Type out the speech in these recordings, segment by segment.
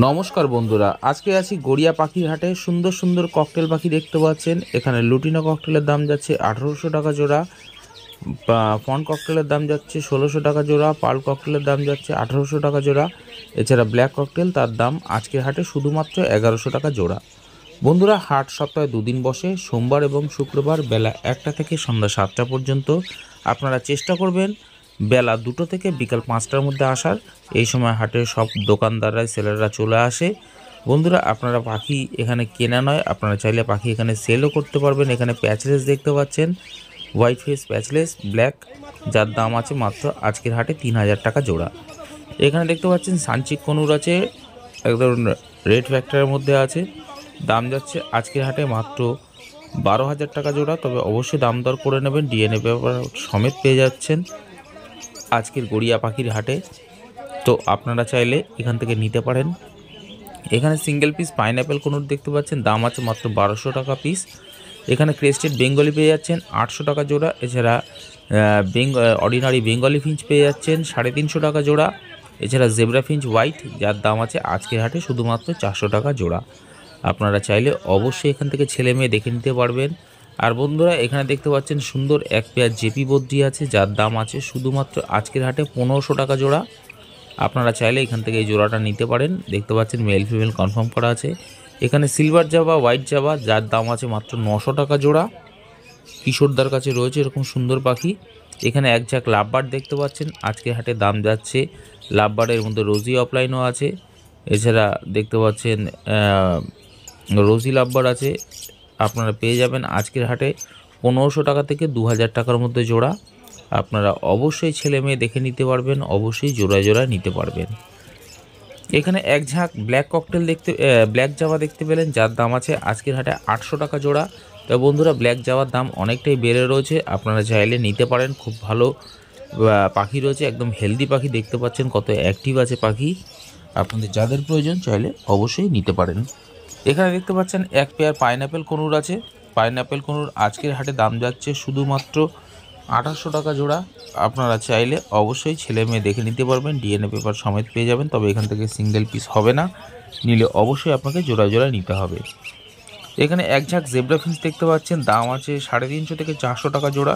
নমস্কার বন্ধুরা, আজকে আছি গড়িয়া পাখির হাটে। সুন্দর সুন্দর ককটেল পাখি দেখতে পাচ্ছেন। এখানে লুটিনো ককটেলের দাম যাচ্ছে 1800 টাকা জোড়া, ফন ককটেলের দাম যাচ্ছে 1600 টাকা জোড়া, পার্ল ককটেলের দাম যাচ্ছে 1800 টাকা জোড়া। এছাড়া ব্ল্যাক ককটেল, তার দাম আজকের হাটে শুধুমাত্র 1100 টাকা জোড়া। বন্ধুরা, হাট সপ্তাহে দুদিন বসে, সোমবার এবং শুক্রবার বেলা 1টা থেকে সন্ধ্যা 7টা পর্যন্ত। আপনারা চেষ্টা করবেন বেলা 2টো থেকে বিকাল 5টার মধ্যে আসার। এই সময় হাটের সব দোকানদাররা, সেলাররা চলে আসে। বন্ধুরা, আপনারা পাখি এখানে কেনা নয়, আপনারা চাইলে পাখি এখানে সেলও করতে পারবেন। এখানে প্যাচলেস দেখতে পাচ্ছেন, হোয়াইট ফেস প্যাচলেস ব্ল্যাক, যার দাম আছে মাত্র আজকের হাটে 3000 টাকা জোড়া। এখানে দেখতে পাচ্ছেন সানচিক কনুর আছে, একদম রেড ফ্যাক্টরের মধ্যে আছে। দাম যাচ্ছে আজকের হাটে মাত্র 12,000 টাকা জোড়া। তবে অবশ্যই দাম দর করে নেবেন, ডিএনএ পেপার সমেত পেয়ে যাচ্ছেন আজকের গড়িয়া পাখির হাটে। তো আপনারা চাইলে এখান থেকে নিতে পারেন। এখানে সিঙ্গেল পিস পাইনঅ্যাপেল কোনুর দেখতে পাচ্ছেন, দাম আছে মাত্র 1200 টাকা পিস। এখানে ক্রেস্টেড বেঙ্গলি পেয়ে যাচ্ছেন 800 টাকা জোড়া। এছাড়া অর্ডিনারি বেঙ্গলি ফিঞ্চ পেয়ে যাচ্ছেন 350 টাকা জোড়া। এছাড়া জেব্রা ফিঞ্চ হোয়াইট, যার দাম আছে আজকের হাটে শুধুমাত্র 400 টাকা জোড়া। আপনারা চাইলে অবশ্যই এখান থেকে ছেলে মেয়ে দেখে নিতে পারবেন। আর বন্ধুরা, এখানে দেখতে পাচ্ছেন সুন্দর এক পেয়ার জেপি বদ্রি আছে, যার দাম আছে শুধুমাত্র আজকের হাটে 1500 টাকা জোড়া। আপনারা চাইলে এখান থেকে এই জোড়াটা নিতে পারেন। দেখতে পাচ্ছেন মেল ফিমেল কনফার্ম করা আছে। এখানে সিলভার জাভা, হোয়াইট জাভা, যার দাম আছে মাত্র 900 টাকা জোড়া। কিশোরদার কাছে রয়েছে এরকম সুন্দর পাখি। এখানে এক ঝাঁক লাভবার্ড দেখতে পাচ্ছেন, আজকের হাটে দাম যাচ্ছে। লাভবার্ডের মধ্যে রোজি অফলাইনও আছে। এছাড়া দেখতে পাচ্ছেন রোজি লাভবার্ড আছে, আপনারা পেয়ে যাবেন আজকের হাটে 1500 টাকা থেকে 2000 টাকার মধ্যে জোড়া। আপনারা অবশ্যই ছেলে মেয়ে দেখে নিতে পারবেন, অবশ্যই জোড়ায় জোড়ায় নিতে পারবেন। এখানে এক ঝাঁক ব্ল্যাক ককটেল ব্ল্যাক জাভা দেখতে পেলেন, যার দাম আছে আজকের হাটে 800 টাকা জোড়া। তো বন্ধুরা, ব্ল্যাক জাভার দাম অনেকটাই বেড়ে রয়েছে, আপনারা চাইলে নিতে পারেন। খুব ভালো পাখি রয়েছে, একদম হেলদি পাখি। দেখতে পাচ্ছেন কত অ্যাক্টিভ আছে পাখি। আপনাদের যাদের প্রয়োজন চাইলে অবশ্যই নিতে পারেন। এখানে দেখতে পাচ্ছেন এক পেয়ার পাইনঅ্যাপেল কনুর আছে। পাইনঅ্যাপেল কনুর আজকের হাটে দাম যাচ্ছে শুধুমাত্র 2800 টাকা জোড়া। আপনারা চাইলে অবশ্যই ছেলে মেয়ে দেখে নিতে পারবেন, ডিএনএ পেপার সমেত পেয়ে যাবেন। তবে এখান থেকে সিঙ্গেল পিস হবে না, নিলে অবশ্যই আপনাকে জোড়া জোড়া নিতে হবে। এখানে এক ঝাঁক জেব্রা ফিঞ্চ দেখতে পাচ্ছেন, দাম আছে 350 থেকে 400 টাকা জোড়া।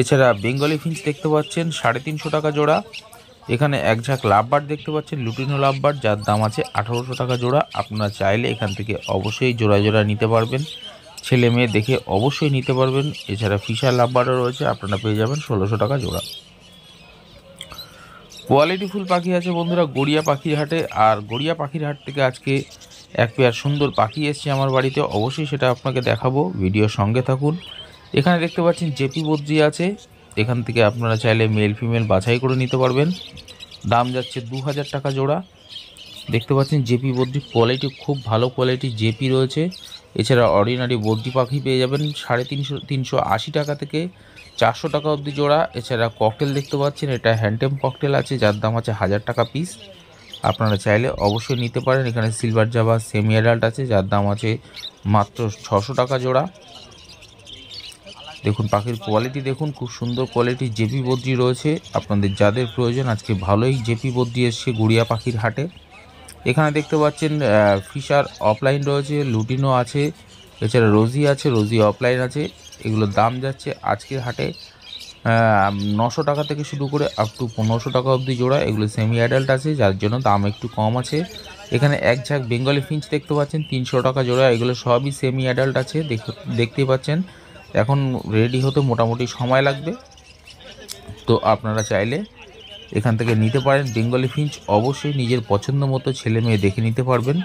এছাড়া বেঙ্গলি ফিঞ্চ দেখতে পাচ্ছেন 350 টাকা জোড়া। এখানে এক ঝাঁক লাভবার্ড দেখতে পাচ্ছেন, লুটিনো লাভবার্ড, যার দাম আছে 1800 টাকা জোড়া। আপনারা চাইলে এখান থেকে অবশ্যই জোড়া জোড়া নিতে পারবেন, ছেলে মেয়ে দেখে অবশ্যই নিতে পারবেন। এছাড়া ফিশার লাভবার্ডও রয়েছে, আপনারা পেয়ে যাবেন 1600 টাকা জোড়া। কোয়ালিটিফুল পাখি আছে বন্ধুরা গড়িয়া পাখির হাটে। আর গড়িয়া পাখির হাট থেকে আজকে এক পেয়ার সুন্দর পাখি এসছে আমার বাড়িতে, অবশ্যই সেটা আপনাকে দেখাবো, ভিডিওর সঙ্গে থাকুন। এখানে দেখতে পাচ্ছেন জেপি বদ্রি আছে। এখান থেকে আপনারা চাইলে মেল ফিমেল বাছাই করে নিতে পারবেন। দাম যাচ্ছে 2000 টাকা জোড়া। দেখতে পাচ্ছেন জেপি বদ্রি, কোয়ালিটি খুব ভালো কোয়ালিটির জেপি রয়েছে। এছাড়া অর্ডিনারি বদ্রি পাখি পেয়ে যাবেন 380 টাকা থেকে 400 টাকা অবধি জোড়া। এছাড়া ককটেল দেখতে পাচ্ছেন, এটা হ্যান্ডটেম ককটেল আছে, যার দাম আছে 1000 টাকা পিস। আপনারা চাইলে অবশ্যই নিতে পারেন। এখানে সিলভার জাভা সেমি অ্যাডাল্ট আছে, যার দাম আছে মাত্র 600 টাকা জোড়া। দেখুন পাখির কোয়ালিটি দেখুন, খুব সুন্দর কোয়ালিটির জেপি বদ্রি রয়েছে। আপনাদের যাদের প্রয়োজন, আজকে ভালোই জেপি বদ্রি এসছে গড়িয়া পাখির হাটে। এখানে দেখতে পাচ্ছেন ফিশার অফলাইন রয়েছে, লুটিনো আছে, এছাড়া রোজি আছে, রোজি অফলাইন আছে। এগুলোর দাম যাচ্ছে আজকের হাটে 900 টাকা থেকে শুরু করে আপ টু 1500 টাকা অবধি জোড়া। এগুলো সেমি অ্যাডাল্ট আছে, যার জন্য দাম একটু কম আছে। এখানে এক ঝাঁক বেঙ্গলি ফিঞ্চ দেখতে পাচ্ছেন 300 টাকা জোড়া। এগুলো সবই সেমি অ্যাডাল্ট আছে, দেখতেই পাচ্ছেন। এখন রেডি হতে মোটামুটি সময় লাগবে। তো আপনারা চাইলে এখান থেকে নিতে পারেন। বেঙ্গলি ফিঞ্চ অবশ্যই নিজের পছন্দ মতো ছেলে মেয়ে দেখে নিতে পারবেন।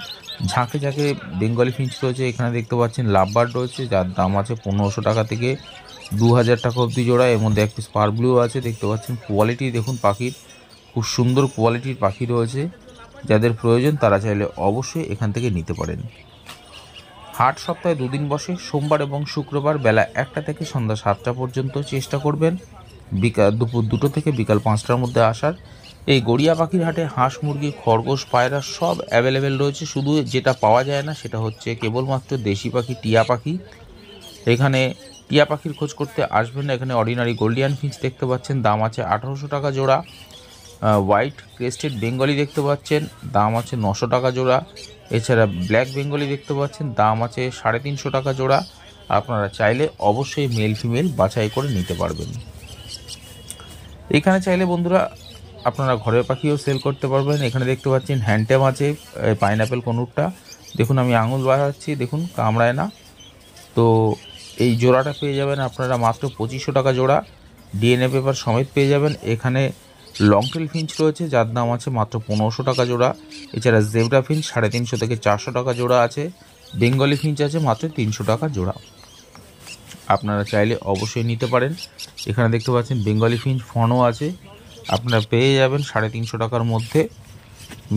ঝাঁকে ঝাঁকে বেঙ্গলি ফিঞ্চ রয়েছে। এখানে দেখতে পাচ্ছেন লাভবার্ড রয়েছে, যার দাম আছে 1500 টাকা থেকে 2000 টাকা অবধি জোড়া। এর মধ্যে একটি স্পার ব্লু আছে, দেখতে পাচ্ছেন। কোয়ালিটি দেখুন পাখির, খুব সুন্দর কোয়ালিটির পাখি রয়েছে। যাদের প্রয়োজন তারা চাইলে অবশ্যই এখান থেকে নিতে পারেন। হাট সপ্তাহে দুদিন বসে, সোমবার এবং শুক্রবার বেলা 1টা থেকে সন্ধ্যা 7টা পর্যন্ত। চেষ্টা করবেন দুপুর 2টো থেকে বিকাল 5টার মধ্যে আসার। এই গড়িয়া পাখির হাটে হাঁস, মুরগি, খরগোশ, পায়রা সব অ্যাভেলেবেল রয়েছে। শুধু যেটা পাওয়া যায় না সেটা হচ্ছে কেবলমাত্র দেশি পাখি, টিয়া পাখি। এখানে টিয়া পাখির খোঁজ করতে আসবেন না। এখানে অর্ডিনারি গোল্ডিয়ান ফিঞ্চ দেখতে পাচ্ছেন, দাম আছে 1800 টাকা জোড়া। হোয়াইট ক্রেস্টেড বেঙ্গলি দেখতে পাচ্ছেন, দাম আছে 900 টাকা জোড়া। এছাড়া ব্ল্যাক বেঙ্গলি দেখতে পাচ্ছেন, দাম আছে 350 টাকা জোড়া। আপনারা চাইলে অবশ্যই মেল ফিমেল বাছাই করে নিতে পারবেন। এখানে চাইলে বন্ধুরা আপনারা ঘরের পাখিও সেল করতে পারবেন। এখানে দেখতে পাচ্ছেন হ্যান্ডটেম আছে, পাইনাপেল কনুরটা দেখুন, আমি আঙুল বাড়াচ্ছি, দেখুন কামড়ায় না। তো এই জোড়াটা পেয়ে যাবেন আপনারা মাত্র 2500 টাকা জোড়া, ডিএনএ পেপার সমেত পেয়ে যাবেন। এখানে লংটেল ফিঞ্চ রয়েছে, যার দাম আছে মাত্র 1500 টাকা জোড়া। এছাড়া জেব্রা ফিঞ্চ 350 থেকে 400 টাকা জোড়া আছে। বেঙ্গলি ফিঞ্চ আছে মাত্র 300 টাকা জোড়া। আপনারা চাইলে অবশ্যই নিতে পারেন। এখানে দেখতে পাচ্ছেন বেঙ্গলি ফিঞ্চ ফনও আছে, আপনারা পেয়ে যাবেন 350 টাকার মধ্যে।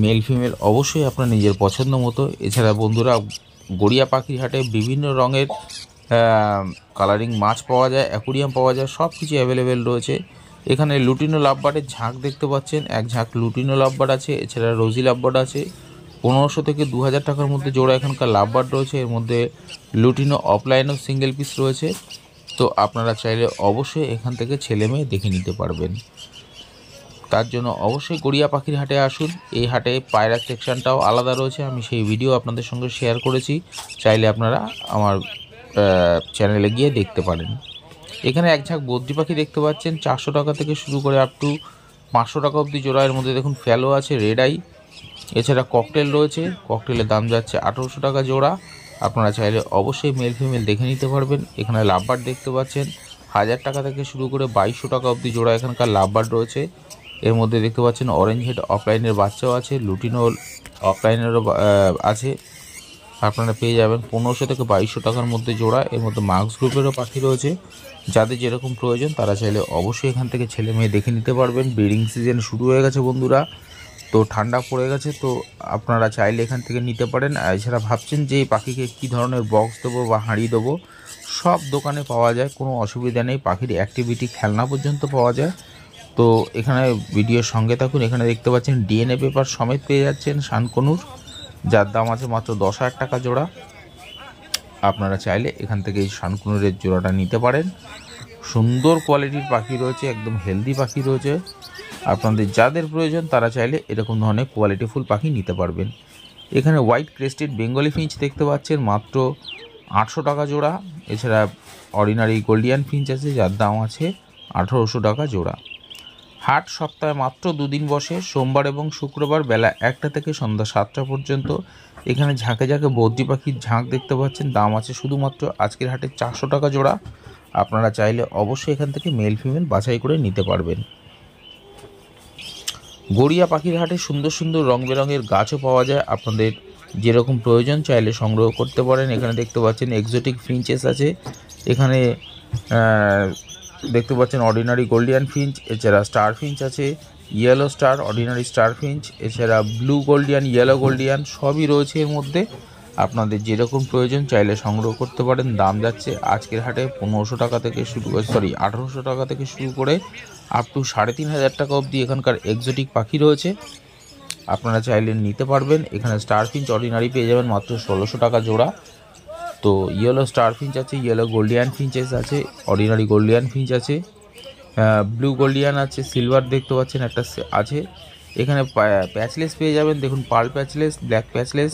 মেল ফিমেল অবশ্যই আপনার নিজের পছন্দ মতো। এছাড়া বন্ধুরা গড়িয়া পাখির হাটে বিভিন্ন রঙের কালারিং মাছ পাওয়া যায়, অ্যাকুরিয়াম পাওয়া যায়, সব কিছু অ্যাভেলেবেল রয়েছে। এখানে লুটিনো লাভবার্ডের ঝাঁক দেখতে পাচ্ছেন, এক ঝাঁক লুটিনো লাভবার্ড আছে। এছাড়া রোজি লাভবার্ড আছে, 1500 থেকে 2000 টাকার মধ্যে জোড়া এখানকার লাভবার্ড রয়েছে। এর মধ্যে লুটিনো অফলাইনও সিঙ্গেল পিস রয়েছে। তো আপনারা চাইলে অবশ্যই এখান থেকে ছেলে মেয়ে দেখে নিতে পারবেন। তার জন্য অবশ্যই গড়িয়া পাখির হাটে আসুন। এই হাটে পায়রা সেকশনটাও আলাদা রয়েছে, আমি সেই ভিডিও আপনাদের সঙ্গে শেয়ার করেছি, চাইলে আপনারা আমার চ্যানেলে গিয়ে দেখতে পারেন। এখানে এক ঝাঁক বদ্রি পাখি দেখতে পাচ্ছেন, 400 টাকা থেকে শুরু করে আপ টু 500 টাকা অবধি জোড়া। এর মধ্যে দেখুন ফ্যালো আছে, রেড আই। এছাড়া ককটেল রয়েছে, ককটেলের দাম যাচ্ছে 1800 টাকা জোড়া। আপনারা চাইলে অবশ্যই মেল ফিমেল দেখে নিতে পারবেন। এখানে লাভবার্ড দেখতে পাচ্ছেন, 1000 টাকা থেকে শুরু করে 2200 টাকা অবধি জোড়া এখানকার লাভবার্ড রয়েছে। এর মধ্যে দেখতে পাচ্ছেন অরেঞ্জ হেড অফলাইনের বাচ্চাও আছে, লুটিনো অফলাইনেরও আছে। আপনারা পেয়ে যাবেন 1500 থেকে 2200 টাকার মধ্যে জোড়া। এর মধ্যে মার্কস গ্রুপেরও পাখি রয়েছে, যাদের যেরকম প্রয়োজন তারা চাইলে অবশ্যই এখান থেকে ছেলে মেয়ে দেখে নিতে পারবেন। ব্রিডিং সিজন শুরু হয়ে গেছে বন্ধুরা, তো ঠান্ডা পড়ে গেছে, তো আপনারা চাইলে এখান থেকে নিতে পারেন। এছাড়া ভাবছেন যে এই পাখিকে কী ধরনের বক্স দেবো বা হাঁড়ি দেবো, সব দোকানে পাওয়া যায়, কোনো অসুবিধা নেই। পাখির অ্যাক্টিভিটি খেলনা পর্যন্ত পাওয়া যায়। তো এখানে ভিডিওর সঙ্গে থাকুন। এখানে দেখতে পাচ্ছেন ডিএনএ পেপার সমেত পেয়ে যাচ্ছেন শানকনুর, যার দাম আছে মাত্র 10,000 টাকা জোড়া। আপনারা চাইলে এখান থেকে এই শানকনুরের জোড়াটা নিতে পারেন। সুন্দর কোয়ালিটির পাখি রয়েছে, একদম হেলদি পাখি রয়েছে। আপনাদের যাদের প্রয়োজন তারা চাইলে এরকম ধরনের কোয়ালিটিফুল পাখি নিতে পারবেন। এখানে হোয়াইট ক্রেস্টেড বেঙ্গলি ফিঞ্চ দেখতে পাচ্ছেন মাত্র 800 টাকা জোড়া। এছাড়া অর্ডিনারি গোল্ডিয়ান ফিঞ্চ আছে, যার দাম আছে 1800 টাকা জোড়া। হাট সপ্তাহে মাত্র 2 দিন বসে, সোমবার এবং শুক্রবার বেলা 1টা থেকে সন্ধ্যা 7টা পর্যন্ত। এখানে ঝাঁকে ঝাঁকে বদ্রি পাখির ঝাঁক দেখতে পাচ্ছেন, দাম আছে শুধুমাত্র আজকের হাটে 400 টাকা জোড়া। আপনারা চাইলে অবশ্যই এখান থেকে মেল ফিমেল বাছাই করে নিতে পারবেন। গড়িয়া পাখির হাটে সুন্দর সুন্দর রং বেরঙের গাছও পাওয়া যায়, আপনাদের যেরকম প্রয়োজন চাইলে সংগ্রহ করতে পারেন। এখানে দেখতে পাচ্ছেন এক্সোটিক ফিঞ্চেস আছে, এখানে দেখতে পাচ্ছেন অর্ডিনারি গোল্ডিয়ান ফিঞ্চ, এছাড়া স্টার ফিঞ্চ আছে, yellow star, ordinary star Finch, এছাড়া ব্লু গোল্ডিয়ান, ইয়েলো গোল্ডিয়ান সবই রয়েছে এর মধ্যে। আপনাদের যেরকম প্রয়োজন চাইলে সংগ্রহ করতে পারেন। দাম যাচ্ছে আজকের হাটে 1500 টাকা থেকে শুরু করে 1800 টাকা থেকে শুরু করে আপ টু 3500 টাকা অবধি এখানকার এক্সোটিক পাখি রয়েছে, আপনারা চাইলে নিতে পারবেন। এখানে স্টার ফিঞ্চ অর্ডিনারি পেয়ে যাবেন মাত্র 1600 টাকা জোড়া। তো ইয়েলো স্টার ফিঞ্চ আছে, ইয়েলো গোল্ডিয়ান ফিঞ্চেস আছে, অর্ডিনারি গোল্ডিয়ান ফিঞ্চ আছে, ব্লু গোল্ডিয়ান আছে, সিলভার দেখতে পাচ্ছেন একটা আছে। এখানে প্যাচলেস পেয়ে যাবেন, দেখুন পার্ল প্যাচলেস, ব্ল্যাক প্যাচলেস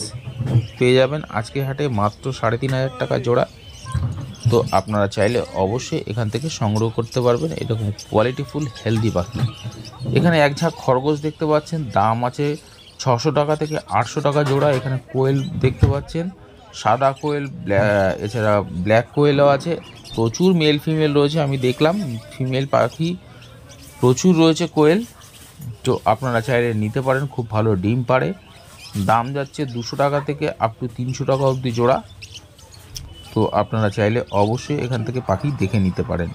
পেয়ে যাবেন আজকে হাটে মাত্র 3500 টাকা জোড়া। তো আপনারা চাইলে অবশ্যই এখান থেকে সংগ্রহ করতে পারবেন এরকম কোয়ালিটিফুল হেলদি পাখি। এখানে এক ঝাঁক খরগোশ দেখতে পাচ্ছেন, দাম আছে 600 টাকা থেকে 800 টাকা জোড়া। এখানে কোয়েল দেখতে পাচ্ছেন, সাদা কোয়েল, এছাড়া ব্ল্যাক কোয়েলও আছে। প্রচুর মেল ফিমেল রয়েছে, আমি দেখলাম ফিমেল পাখি প্রচুর রয়েছে কোয়েল। তো আপনারা চাইলে নিতে পারেন, খুব ভালো ডিম পাড়ে। দাম যাচ্ছে 200 টাকা থেকে আপ টু 300 টাকা অবধি জোড়া। তো আপনারা চাইলে অবশ্যই এখান থেকে পাখি দেখে নিতে পারেন।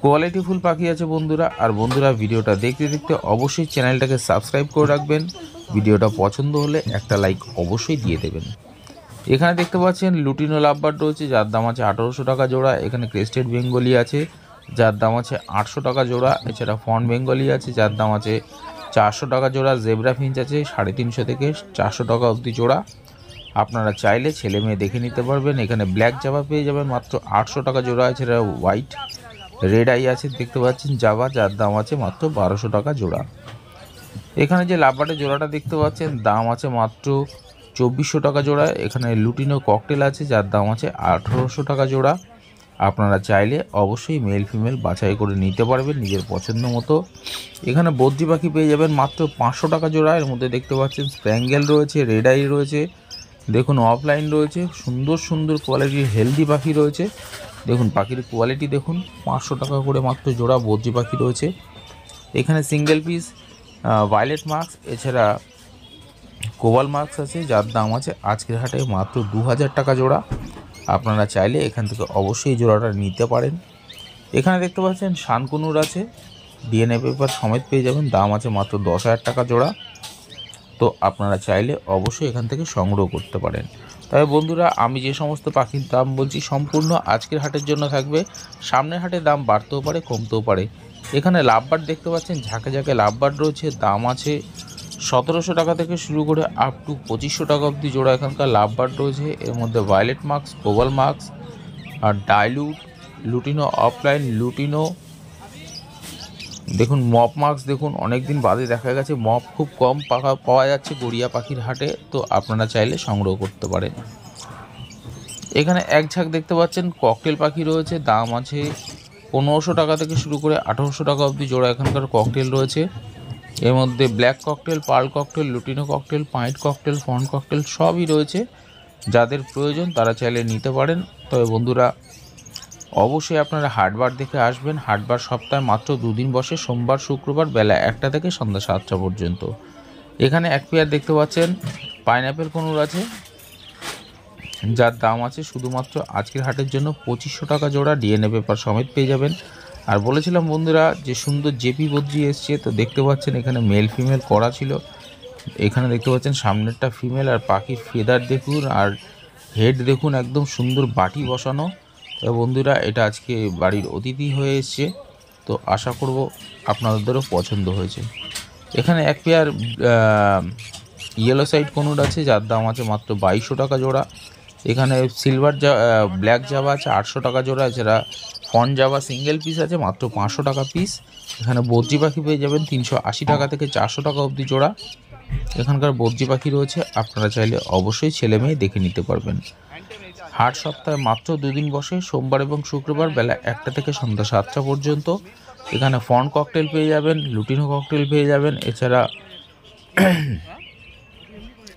কোয়ালিটিফুল পাখি আছে বন্ধুরা। আর বন্ধুরা ভিডিওটা দেখতে দেখতে অবশ্যই চ্যানেলটাকে সাবস্ক্রাইব করে রাখবেন। ভিডিওটা পছন্দ হলে একটা লাইক অবশ্যই দিয়ে দেবেন। এখানে দেখতে পাচ্ছেন লুটিনো লাভবার্ড রয়েছে, যার দাম আছে 1800 টাকা জোড়া। এখানে ক্রেস্টেড বেঙ্গলি আছে, যার দাম আছে 800 টাকা জোড়া। এছাড়া ফন বেঙ্গলি আছে, যার দাম আছে 400 টাকা জোড়া। জেব্রা ফিঞ্চ আছে 350 থেকে 400 টাকা অবধি জোড়া। আপনারা চাইলে ছেলে মেয়ে দেখে নিতে পারবেন। এখানে ব্ল্যাক জাভা পেয়ে যাবেন মাত্র 800 টাকা জোড়া। এছাড়া হোয়াইট রেড আই আছে দেখতে পাচ্ছেন জাভা, যার দাম আছে মাত্র 1200 টাকা জোড়া। এখানে যে লাভবার্ডের জোড়াটা দেখতে পাচ্ছেন দাম আছে মাত্র 2400 টাকা জোড়া। এখানে লুটিনো ককটেল আছে যার দাম আছে 1800 টাকা জোড়া। আপনারা চাইলে অবশ্যই মেল ফিমেল বাছাই করে নিতে পারবেন নিজের পছন্দ মতো। এখানে বদ্রি পাখি পেয়ে যাবেন মাত্র 500 টাকা জোড়া। এর মধ্যে দেখতে পাচ্ছেন স্প্যাঙ্গেল রয়েছে, রেড আই রয়েছে, দেখুন অফলাইন রয়েছে, সুন্দর সুন্দর কোয়ালিটির হেলদি পাখি রয়েছে। দেখুন পাখির কোয়ালিটি দেখুন, 500 টাকা করে মাত্র জোড়া বদ্রি পাখি রয়েছে। এখানে সিঙ্গেল পিস ভায়োলেট মাস্ক এছাড়া কোবাল মাস্ক আছে যার দাম আছে আজকের হাটে মাত্র 2000 টাকা জোড়া। আপনারা চাইলে এখান থেকে অবশ্যই জোড়াটা নিতে পারেন। এখানে দেখতে পাচ্ছেন শানকুনুর আছে, ডিএনএ পেপার সমেত পেয়ে যাবেন, দাম আছে মাত্র 10,000 টাকা জোড়া। তো আপনারা চাইলে অবশ্যই এখান থেকে সংগ্রহ করতে পারেন। তবে বন্ধুরা, আমি যে সমস্ত পাখির দাম বলছি সম্পূর্ণ আজকের হাটের জন্য থাকবে। সামনের হাটে দাম বাড়তেও পারে কমতেও পারে। এখানে লাভবার্ড দেখতে পাচ্ছেন, ঝাঁকে ঝাঁকে লাভবার্ড রয়েছে, দাম আছে 1700 টাকা থেকে শুরু করে আপ টু 2500 টাকা অবধি জোড়া এখানকার লাভবার্ড রয়েছে। এর মধ্যে ভায়োলেট মাস্ক, কোবাল মাস্ক আর ডাইলুট, লুটিনো অফলাইন, লুটিনো দেখুন মপ মাস্ক দেখুন অনেক দিন বাদে দেখা গেছে মপ খুব কম পাওয়া যাচ্ছে গড়িয়া পাখির হাটে। তো আপনারা চাইলে সংগ্রহ করতে পারেন। এখানে এক ঝাঁক দেখতে পাচ্ছেন ককটেল পাখি রয়েছে, দাম আছে 1500 টাকা থেকে শুরু করে 1800 টাকা অবধি জোড়া এখানকার ককটেল রয়েছে। এর মধ্যে black cockatiel, pearl cockatiel, lutino cockatiel, pied cockatiel, fawn cockatiel সবই রয়েছে। যাদের প্রয়োজন তারা চাইলে নিতে পারেন। তবে বন্ধুরা, অবশ্যই আপনারা হাটবার দেখে আসবেন। হাটবার সপ্তাহে মাত্র 2 দিন বসে, সোমবার শুক্রবার বেলা 1টা থেকে সন্ধ্যা 7টা পর্যন্ত। এখানে এক পেয়ার দেখতে পাচ্ছেন পাইনঅ্যাপেল কনুর আছে যার দাম আছে শুধুমাত্র আজকের হাটের জন্য 2500 টাকা জোড়া, ডিএনএ পেপার সমেত পেয়ে যাবেন। আর বলেছিলাম বন্ধুরা যে সুন্দর জেপি বদ্রি এসছে, তো দেখতে পাচ্ছেন এখানে মেল ফিমেল করা ছিল। এখানে দেখতে পাচ্ছেন সামনেরটা ফিমেল, আর পাখির ফেদার দেখুন আর হেড দেখুন, একদম সুন্দর বাটি বসানো। তো বন্ধুরা, এটা আজকে বাড়ির অতিথি হয়ে এসছে, তো আশা করব আপনাদেরও পছন্দ হয়েছে। এখানে এক পেয়ার ইয়েলো সাইড কনুর আছে যার দাম আছে মাত্র 2200 টাকা জোড়া। এখানে সিলভার ব্ল্যাক জাভা আছে 800 টাকা জোড়া। এছাড়া ফন জাভা সিঙ্গেল পিস আছে মাত্র 500 টাকা পিস। এখানে বদ্রি পাখি পেয়ে যাবেন 380 টাকা থেকে 400 টাকা অবধি জোড়া। এখানকার বদ্রি পাখি রয়েছে, আপনারা চাইলে অবশ্যই ছেলে মেয়ে দেখে নিতে পারবেন। হাট সপ্তাহে মাত্র 2 দিন বসে, সোমবার এবং শুক্রবার বেলা 1টা থেকে সন্ধ্যা 7টা পর্যন্ত। এখানে ফন ককটেল পেয়ে যাবেন, লুটিনো ককটেল পেয়ে যাবেন। এছাড়া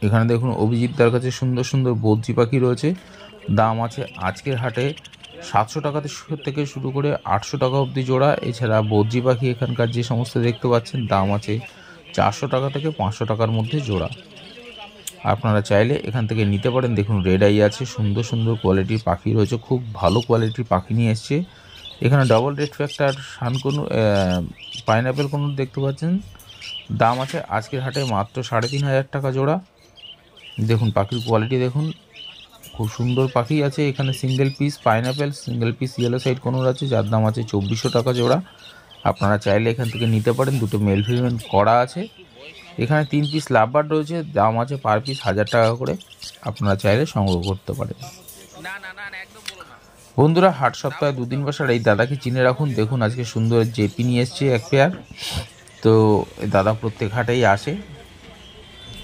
এখানে দেখুন অভিজিৎদার কাছে সুন্দর সুন্দর বদ্রি পাখি রয়েছে, দাম আছে আজকের হাটে 700 টাকা থেকে শুরু করে 800 টাকা অবধি জোড়া। এছাড়া বদ্রি পাখি এখানকার যে সমস্ত দেখতে পাচ্ছেন দাম আছে 400 টাকা থেকে 500 টাকার মধ্যে জোড়া। আপনারা চাইলে এখান থেকে নিতে পারেন। দেখুন রেড আই আছে, সুন্দর সুন্দর কোয়ালিটির পাখি রয়েছে, খুব ভালো কোয়ালিটির পাখি নিয়ে এসছে। এখানে double red factor sun conure pineapple conure দেখতে পাচ্ছেন, দাম আছে আজকের হাটে মাত্র 3500 টাকা জোড়া। দেখুন পাখির কোয়ালিটি দেখুন, খুব সুন্দর পাখি আছে। এখানে single piece pineapple, single piece yellow side conure আছে যার দাম আছে 2400 টাকা জোড়া। আপনারা চাইলে এখান থেকে নিতে পারেন। দুটো মেল ফিমেল করা আছে। এখানে 3 পিস লাভবার্ড রয়েছে, দাম আছে পার পিস 1000 টাকা করে। আপনারা চাইলে সংগ্রহ করতে পারেন। বন্ধুরা, হাট সপ্তাহে 2 দিন বসার এই দাদাকে চিনে রাখুন। দেখুন আজকে সুন্দর জেপি নিয়ে এসছে এক পেয়ার। তো দাদা প্রত্যেক হাটেই আসে,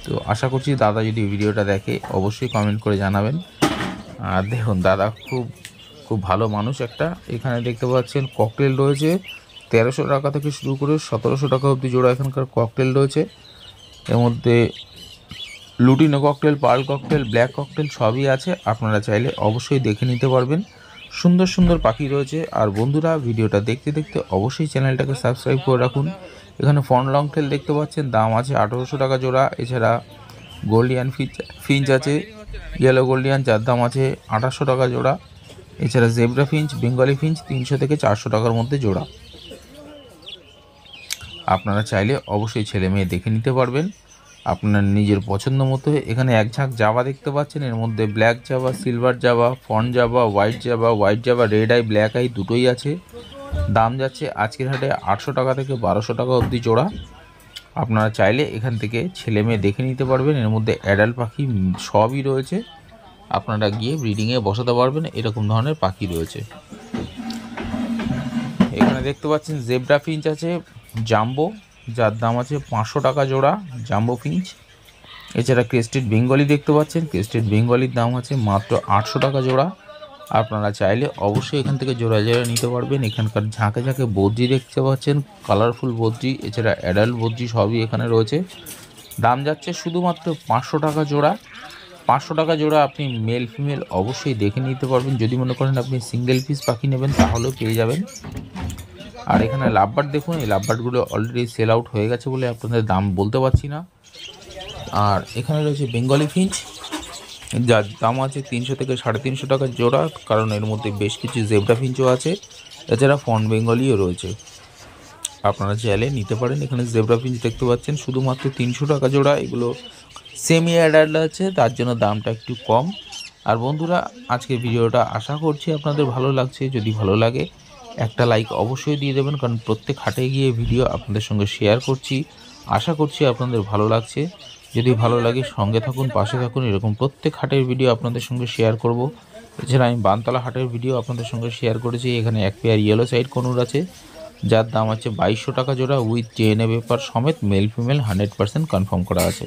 তো আশা করছি দাদা যদি ভিডিওটা দেখে অবশ্যই কমেন্ট করে জানাবেন। আর দেখুন দাদা খুব ভালো মানুষ একটা। এখানে দেখতে পাচ্ছেন ককটেল রয়েছে 1300 টাকা থেকে শুরু করে 1700 টাকা অবধি জোড়া এখানকার ককটেল রয়েছে। এর মধ্যে lutino cockatiel, pearl cockatiel, black cockatiel সবই আছে। আপনারা চাইলে অবশ্যই দেখে নিতে পারবেন। সুন্দর সুন্দর পাখি রয়েছে। আর বন্ধুরা, ভিডিওটা দেখতে দেখতে অবশ্যই চ্যানেলটাকে সাবস্ক্রাইব করে রাখুন। এখানে ফন লং টেল দেখতে পাচ্ছেন, দাম আছে 1800 টাকা জোড়া। এছাড়া গোল্ডিয়ান ফিঞ্চ আছে, ইয়েলো গোল্ডিয়ান, যার দাম আছে 2800 টাকা জোড়া। এছাড়া জেব্রা ফিঞ্চ, বেঙ্গলি ফিঞ্চ 300 থেকে 400 টাকার মধ্যে জোড়া। আপনারা চাইলে অবশ্যই ছেলে মেয়ে দেখে নিতে পারবেন আপনার নিজের পছন্দ মতো। এখানে এক ঝাঁক জাভা দেখতে পাচ্ছেন, এর মধ্যে black Java, silver Java, fawn Java, white Java, red eye, black eye দুটোই আছে। দাম যাচ্ছে আজকের হাটে 800 টাকা থেকে 1200 টাকা অবধি জোড়া। আপনারা চাইলে এখান থেকে ছেলে মেয়ে দেখে নিতে পারবেন। এর মধ্যে অ্যাডাল্ট পাখি সবই রয়েছে, আপনারা গিয়ে ব্রিডিংয়ে বসাতে পারবেন, এরকম ধরনের পাখি রয়েছে। এখানে দেখতে পাচ্ছেন জেব্রা ফিঞ্চ আছে, জাম্বো, যার দাম আছে 500 টাকা জোড়া জাম্বো ফিঞ্চ। এছাড়া ক্রেস্টেড বেঙ্গলি দেখতে পাচ্ছেন, ক্রেস্টেড বেঙ্গলির দাম আছে মাত্র 800 টাকা জোড়া। আপনারা চাইলে অবশ্যই এখান থেকে জোড়া জোড়া নিতে পারবেন। এখানকার ঝাঁকে ঝাঁকে বদ্রি দেখতে পাচ্ছেন, কালারফুল বদ্রি, এছাড়া অ্যাডাল্ট বদ্রি সবই এখানে রয়েছে। দাম যাচ্ছে শুধুমাত্র 500 টাকা জোড়া। 500 টাকা জোড়া আপনি মেল ফিমেল অবশ্যই দেখে নিতে পারবেন। যদি মনে করেন আপনি সিঙ্গেল পিস পাখি নেবেন তাহলেও পেয়ে যাবেন। আর এখানে লাভবার্ড দেখুন, এই লাভবার্ডগুলো অলরেডি সেল আউট হয়ে গেছে বলে আপনাদের দাম বলতে পারছি না। আর এখানে রয়েছে বেঙ্গলি ফিঞ্চ, যার দাম আছে 300 থেকে 350 টাকা জোড়া, কারণ এর মধ্যে বেশ কিছু জেব্রা ফিঞ্চও আছে। এছাড়া ফন বেঙ্গলিও রয়েছে, আপনারা চাইলে নিতে পারেন। এখানে জেব্রা ফিঞ্চ দেখতে পাচ্ছেন শুধুমাত্র 300 টাকা জোড়া। এগুলো সেমি অ্যাডাল্ট আছে, তার জন্য দামটা একটু কম। আর বন্ধুরা, আজকে ভিডিওটা আশা করছি আপনাদের ভালো লাগছে। যদি ভালো লাগে একটা লাইক অবশ্যই দিয়ে দেবেন, কারণ প্রত্যেক হাটে গিয়ে ভিডিও আপনাদের সঙ্গে শেয়ার করছি। আশা করছি আপনাদের ভালো লাগছে। যদি ভালো লাগে সঙ্গে থাকুন, পাশে থাকুন। এরকম প্রত্যেক হাটের ভিডিও আপনাদের সঙ্গে শেয়ার করব। এছাড়া আমি বানতলা হাটের ভিডিও আপনাদের সঙ্গে শেয়ার করেছি। এখানে এক পেয়ার ইয়েলো সাইড কনুর আছে, যার দাম আছে 2200 টাকা জোড়া উইথ ডিএনএ পেপার সমেত, মেল ফিমেল 100% কনফার্ম করা আছে।